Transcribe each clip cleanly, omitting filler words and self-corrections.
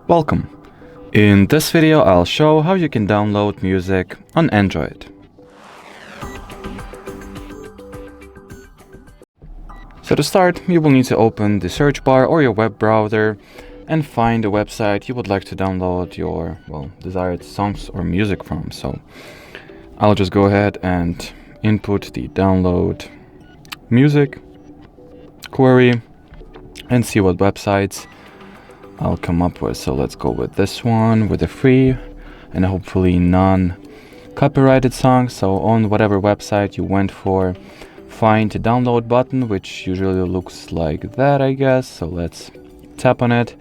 Welcome! In this video I'll show how you can download music on Android. So to start, you will need to open the search bar or your web browser and find the website you would like to download your, desired songs or music from. So I'll just go ahead and input the download music query and see what websites I'll come up with. So let's go with this one with a free and hopefully non-copyrighted song. So on whatever website you went for, find the download button, which usually looks like that, I guess. So let's tap on it,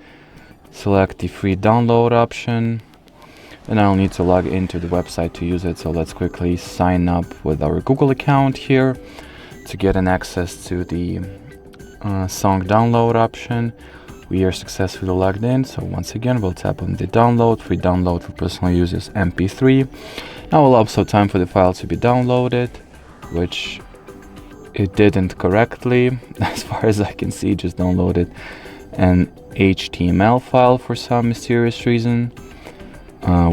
select the free download option, and I'll need to log into the website to use it. So let's quickly sign up with our Google account here to get an access to the song download option. We are successfully logged in, so once again we'll tap on the download. Free download for personal use is MP3. Now we'll also time for the file to be downloaded, which it didn't correctly. As far as I can see, just downloaded an HTML file for some mysterious reason,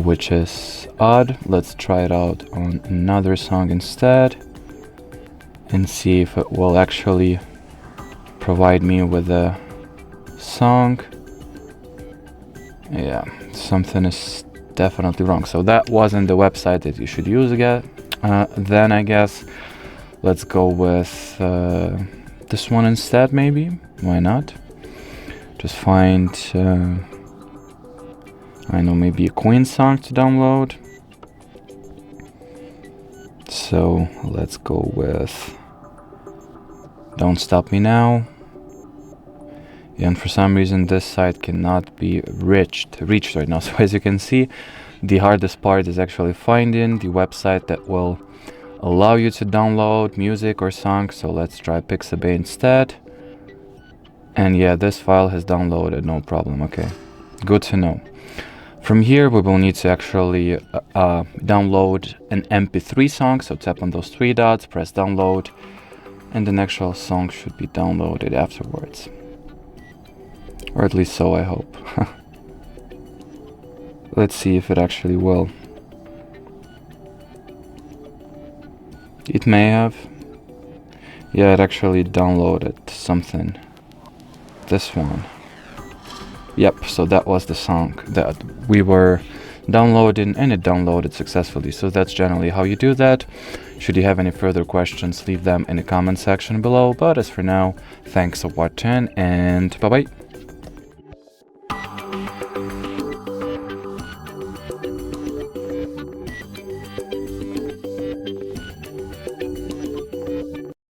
which is odd. Let's try it out on another song instead and see if it will actually provide me with a song. Yeah, something is definitely wrong. So that wasn't the website that you should use again. Then I guess let's go with this one instead, maybe. Why not? Just find, I know, maybe a Queen song to download. So let's go with Don't Stop Me Now. And for some reason this site cannot be reached right now. So as you can see, the hardest part is actually finding the website that will allow you to download music or songs. So let's try Pixabay instead. And yeah, this file has downloaded, no problem. Okay, good to know. From here we will need to actually download an MP3 song. So tap on those three dots, press download, and the actual song should be downloaded afterwards. Or at least so I hope. Let's see if it actually will. It may have. Yeah, it actually downloaded something. This one. Yep, so that was the song that we were downloading, and it downloaded successfully. So that's generally how you do that. Should you have any further questions, leave them in the comment section below. But as for now, thanks for watching and bye bye.